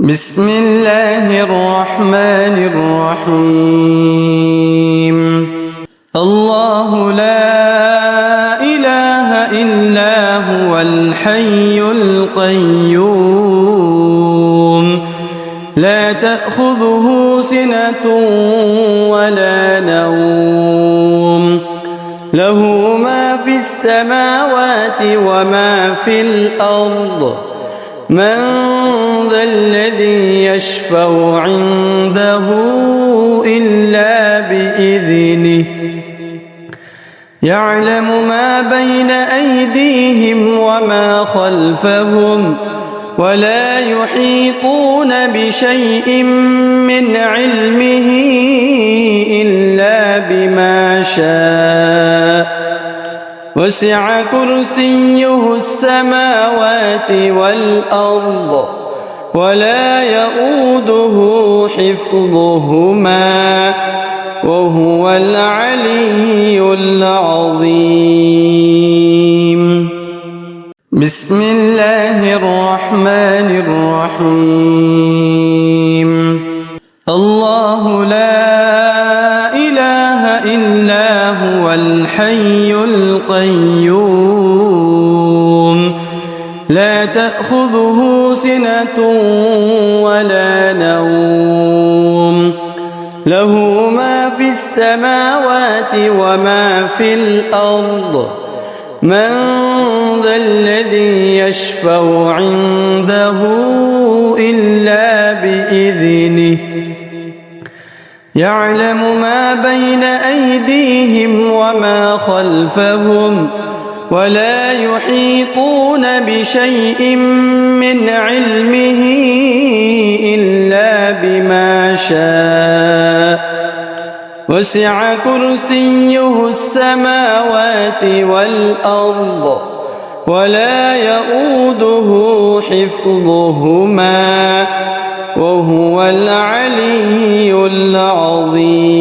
بسم الله الرحمن الرحيم. الله لا إله إلا هو الحي القيوم لا تأخذه سنة ولا نوم له ما في السماوات وما في الأرض من ذا الذي يشفع عنده إلا بإذنه يعلم ما بين أيديهم وما خلفهم ولا يحيطون بشيء من علمه إلا بما شاء وسع كرسيه السماوات والأرض ولا يؤوده حفظهما وهو العلي العظيم. بسم الله الرحمن الرحيم. الله لا إله إلا هو الحي القيوم لا تأخذه سنة ولا نوم له ما في السماوات وما في الأرض من ذا الذي يشفع عنده إلا بإذنه يعلم ما بين أيديهم وما خلفهم ولا يحيطون بشيء من علمه إلا بما شاء وسع كرسيه السماوات والأرض ولا يؤوده حفظهما وهو العلي العظيم.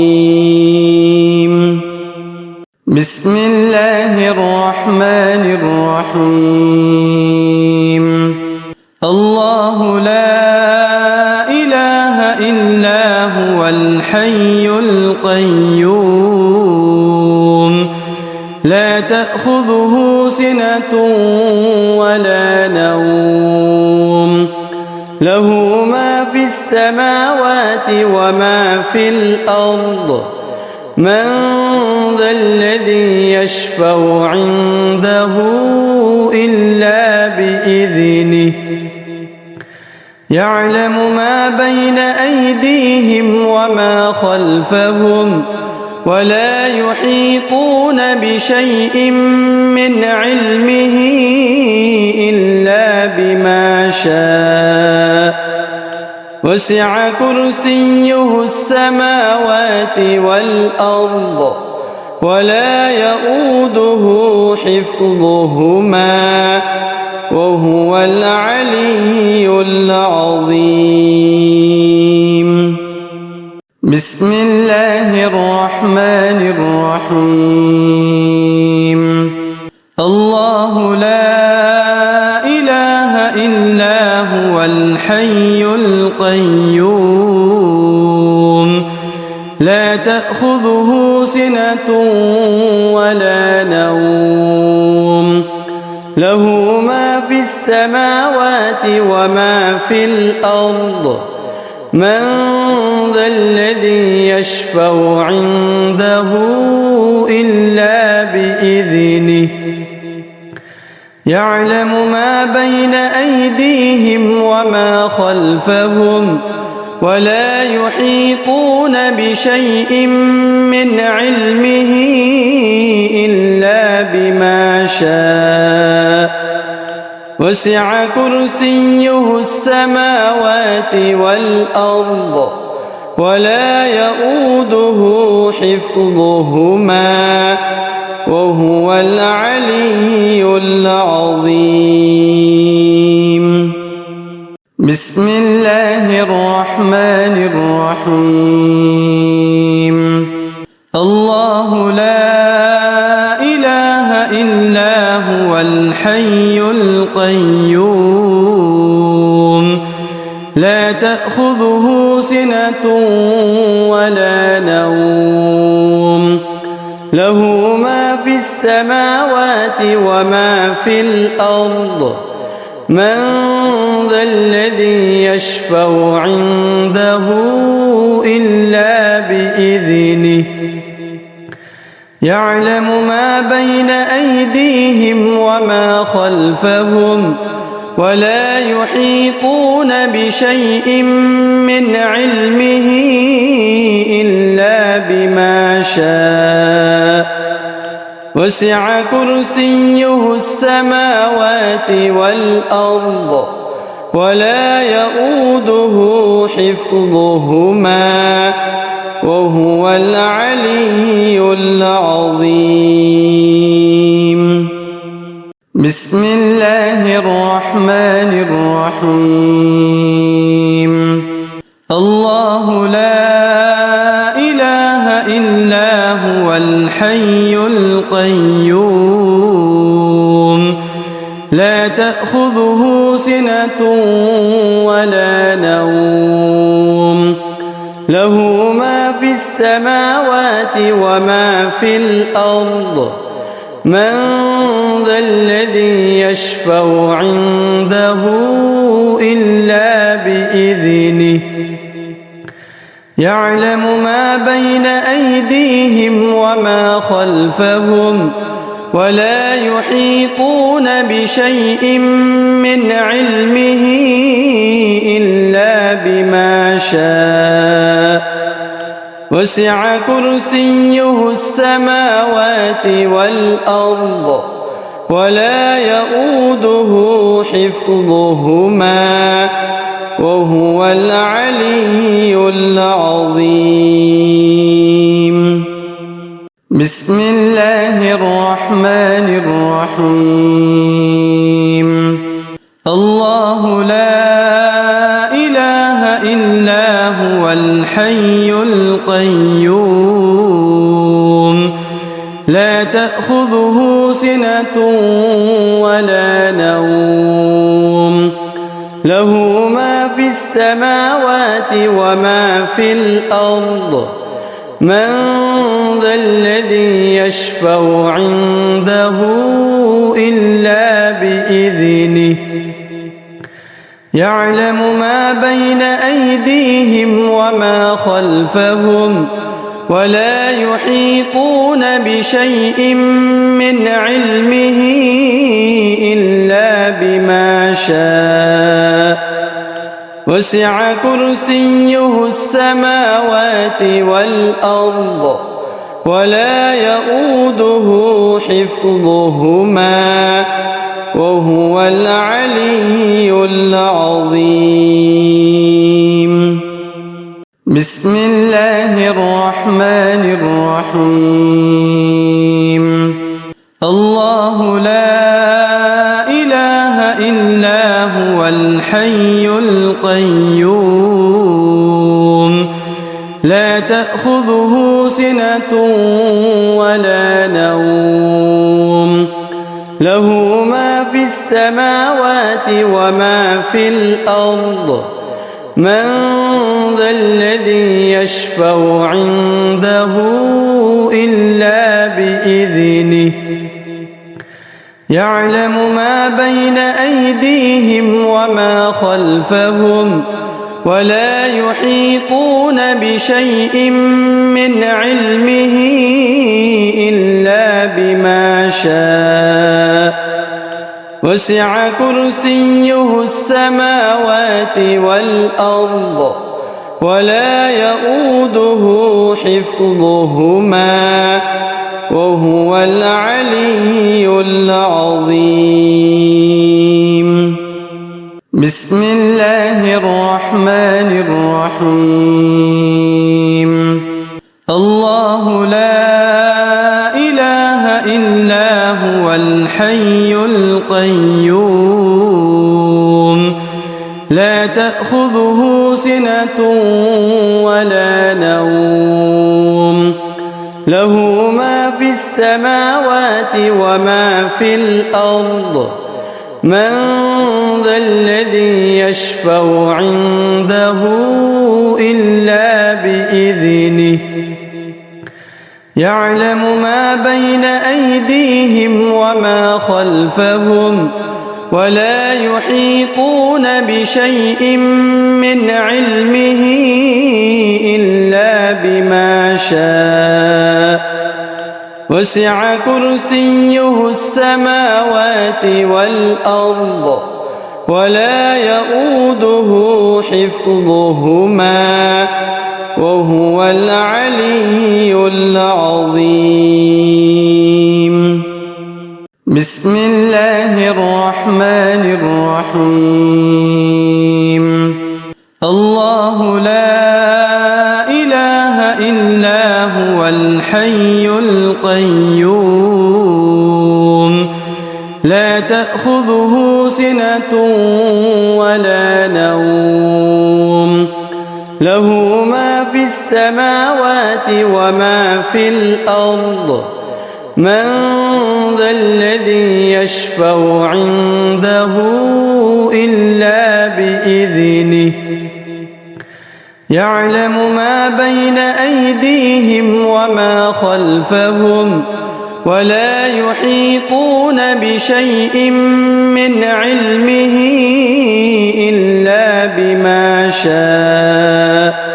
بسم الله الرحمن الرحيم. الله لا إله إلا هو الحي القيوم لا تأخذه سنة ولا نوم له ما في السماوات وما في الأرض من ذا الذي يشفع عنده إلا بإذنه يعلم ما بين أيديهم وما خلفهم ولا يحيطون بشيء من علمه إلا بما شاء وسع كرسيه السماوات والأرض ولا يؤوده حفظهما وهو العلي العظيم. بسم الله الرحمن الرحيم. الله لا إله إلا هو الحي القيوم لا تأخذه سنة ولا نوم له ما في السماوات وما في الأرض من ذا الذي يشفع عنده إلا بإذنه يعلم ما بين أيديهم وما خلفهم ولا يحيطون بشيء من علمه إلا بما شاء وسع كرسيه السماوات والأرض ولا يؤوده حفظهما وهو العلي العظيم. بسم الله الرحمن الرحيم. الله لا إله إلا هو الحي القيوم لا لا تأخذه سنة ولا نوم له ما في السماوات وما في الأرض من ذا الذي يشفع عنده إلا بإذنه يعلم ما بين أيديهم وما خلفهم ولا يحيطون بشيء من علمه إلا بما شاء وسع كرسيه السماوات والأرض ولا يؤوده حفظهما وهو العلي العظيم. بسم الله الرحمن الرحيم. الله لا إله إلا هو الحي القيوم لا تأخذه سنة ولا نوم له ما في السماوات وما في الأرض من ذا الذي يشفع عنده إلا بإذنه يعلم ما بين أيديهم وما خلفهم ولا يحيطون بشيء من علمه إلا بما شاء وسع كرسيه السماوات والأرض ولا يؤوده حفظهما وهو العلي العظيم. بسم الله الرحمن الرحيم. الله لا إله إلا هو الحي القيوم لا تأخذه سنة ولا نوم له ما في السماوات وما في الأرض من ذا الذي يشفع عنده إلا بإذنه يعلم ما بين أيديهم وما خلفهم ولا يحيطون بشيء من علمه إلا بما شاء وسع كرسيه السماوات والأرض ولا يؤوده حفظهما وهو العلي العظيم. بسم الله الرحمن الرحيم. الله لا إله إلا هو الحي القيوم لا تأخذه سنة ولا نوم له ما في السماوات وما في الأرض من ذا الذي يشفع عنده إلا بإذنه يعلم ما بين أيديهم وما خلفهم ولا يحيطون بشيء من علمه إلا بما شاء وسع كرسيه السماوات والأرض ولا يؤوده حفظهما وهو العلي العظيم. بسم الله الرحمن الرحيم. الله لا إله إلا هو الحي القيوم لا تأخذه سنة ولا نوم له ما في السماوات وما في الأرض من ذا الذي يشفع عنده إلا بإذنه يعلم ما بين أيديهم وما خلفهم ولا يحيطون بشيء من علمه إلا بما شاء وسع كرسيه السماوات والأرض ولا يؤوده حفظهما وهو العلي العظيم. بسم الله الرحمن الرحيم. الله لا إله إلا هو الحي القيوم لا تأخذه سنة ولا نوم له ما في السماوات وما في الأرض من ذا الذي يشفع عنده إلا بإذنه يعلم ما بين أيديهم وما خلفهم ولا يحيطون بشيء من علمه إلا بما شاء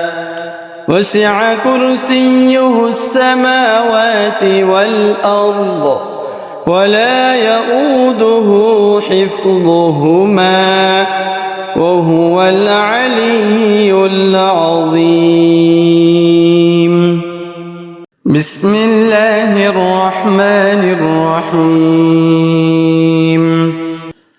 وسع كرسيه السماوات والأرض ولا يؤوده حفظهما وهو العلي العظيم. بسم الله الرحمن الرحيم.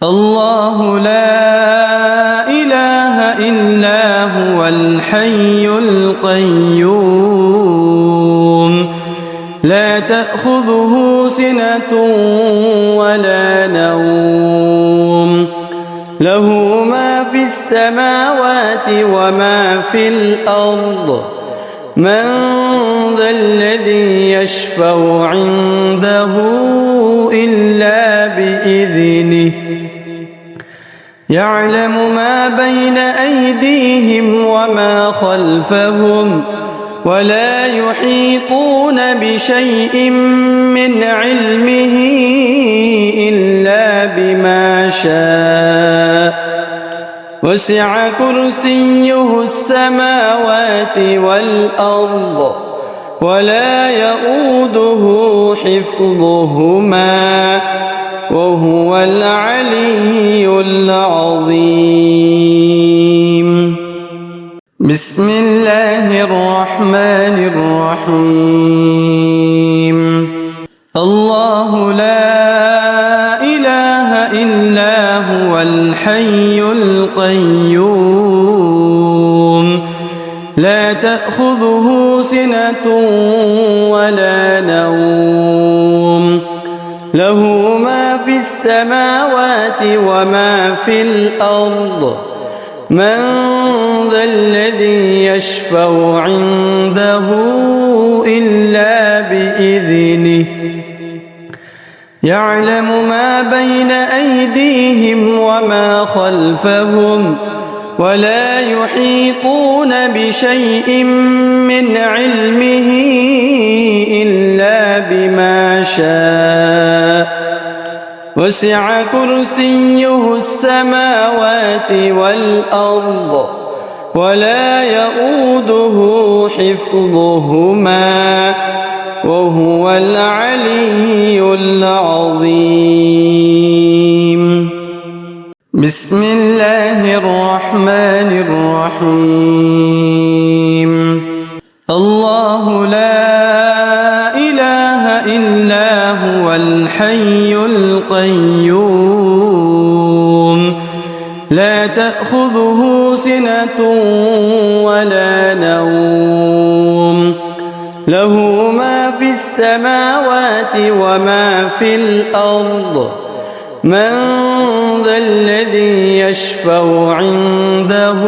الله لا إله إلا هو الحي القيوم لا تأخذه سنة ولا نوم له ما في السماوات وما في الأرض من ذا الذي يشفع عنده إلا بإذنه يعلم ما بين أيديهم وما خلفهم ولا يحيطون بشيء من علمه إلا بما شاء وسع كرسيه السماوات والأرض ولا يؤوده حفظهما وهو العلي العظيم. بسم الله الرحمن الرحيم. الله لا إله إلا هو الحي القيوم لا تأخذه سنة ولا نوم له ما في السماوات وما في الأرض من ذا الذي يشفع عنده إلا بإذنه يعلم ما بين أيديهم وما خلفهم ولا يحيطون بشيء من علمه إلا بما شاء وسع كرسيه السماوات والأرض ولا يؤوده حفظهما وهو العلي العظيم. بسم الله الرحمن الرحيم. الله لا إله إلا هو الحي القيوم لا تأخذه سنة ولا نوم له ما في السماوات وما في الأرض من ذا الذي يشفع عنده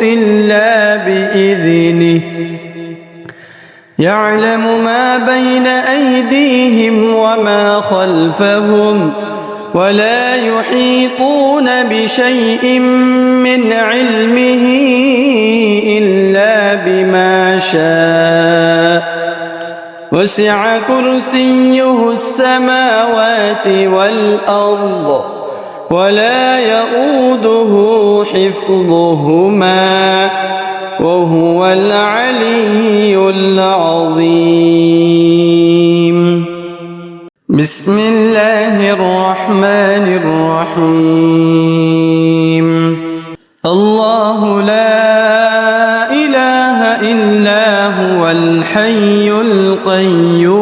إلا بإذنه يعلم ما بين أيديهم وما خلفهم ولا يحيطون بشيء من علمه إلا بما شاء وسع كرسيه السماوات والأرض ولا يؤوده حفظهما وهو العلي العظيم. بسم الله الرحمن الرحيم. الله لا إله إلا هو الحي القيوم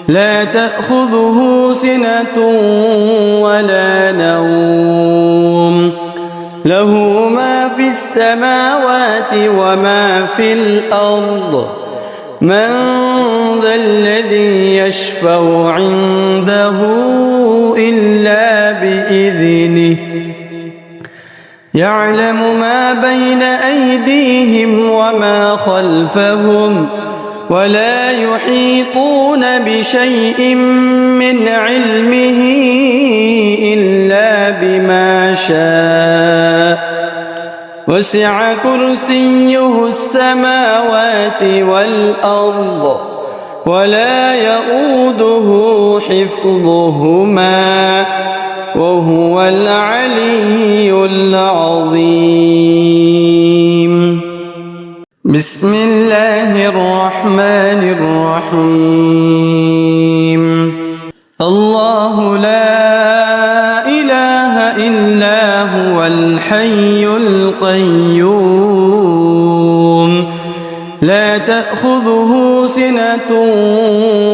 لا تأخذه سنة ولا نوم له ما في السماوات وما في الأرض من ذا الذي يشفع عنده إلا بإذنه يعلم ما بين أيديهم وما خلفهم ولا يحيطون بشيء من علمه إلا بما شاء وسع كرسيه السماوات والأرض ولا يؤوده حفظهما وهو العلي العظيم. بسم الله الرحمن الرحيم. الله لا إله إلا هو الحي القيوم لا تأخذه سنة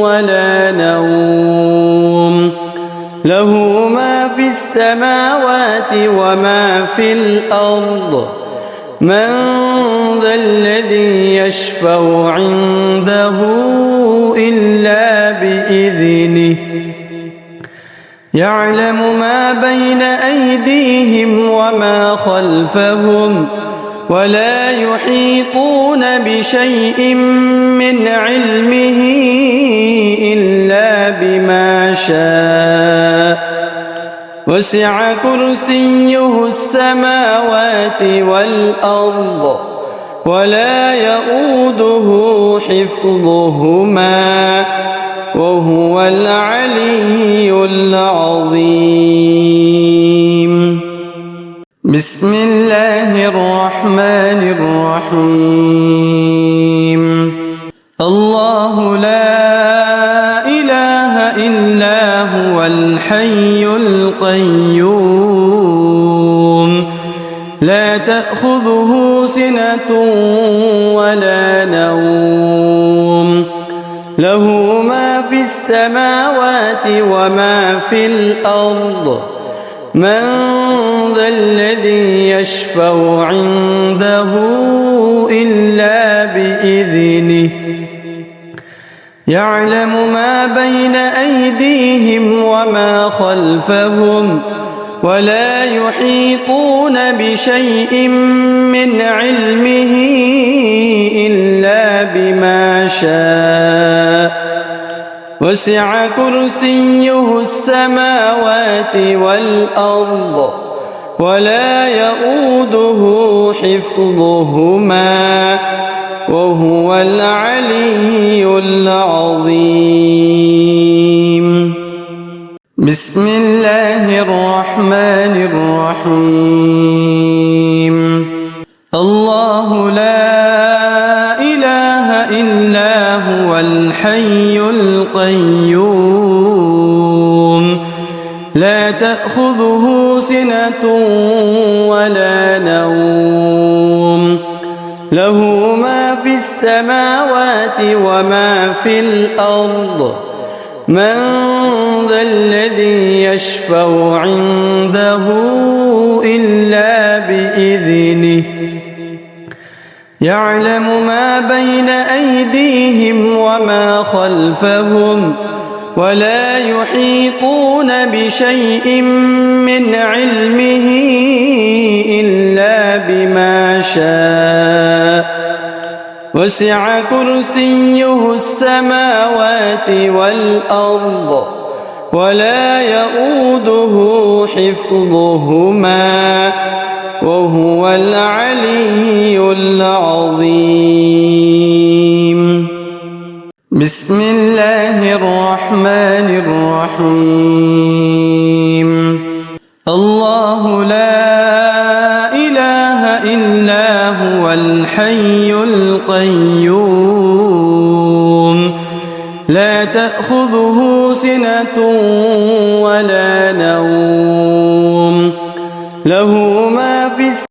ولا نوم له ما في السماوات وما في الأرض من ذا الذي يشفع عنده إلا بإذنه يعلم ما بين أيديهم وما خلفهم ولا يحيطون بشيء من علمه إلا بما شاء وسع كرسيه السماوات والأرض ولا يؤوده حفظهما وهو العلي العظيم. بسم الله الرحمن الرحيم. الله لا إله إلا هو الحي القيوم لا تأخذه سنة ولا نوم له ما في السماوات وما في الأرض من ذا الذي يشفع عنده إلا بإذنه يعلم ما بين أيديهم وما خلفهم ولا يحيطون بشيء من علمه إلا بما شاء وسع كرسيه السماوات والأرض ولا يؤوده حفظهما وهو العلي العظيم. بسم الله الرحمن الرحيم. الله لا إله إلا هو الحي القيوم لا تأخذه سنة ولا نوم له ما في السماوات وما في الأرض من ذا الذي يشفع عنده إلا بإذنه يعلم ما بين أيديهم وما خلفهم ولا يحيطون بشيء من علمه إلا بما شاء وسع كرسيه السماوات والأرض ولا يؤوده حفظهما وهو العلي العظيم. بسم الله الرحمن الرحيم. الله لا إله إلا هو الحي القيوم لا تأخذه سنة ولا نوم له ما في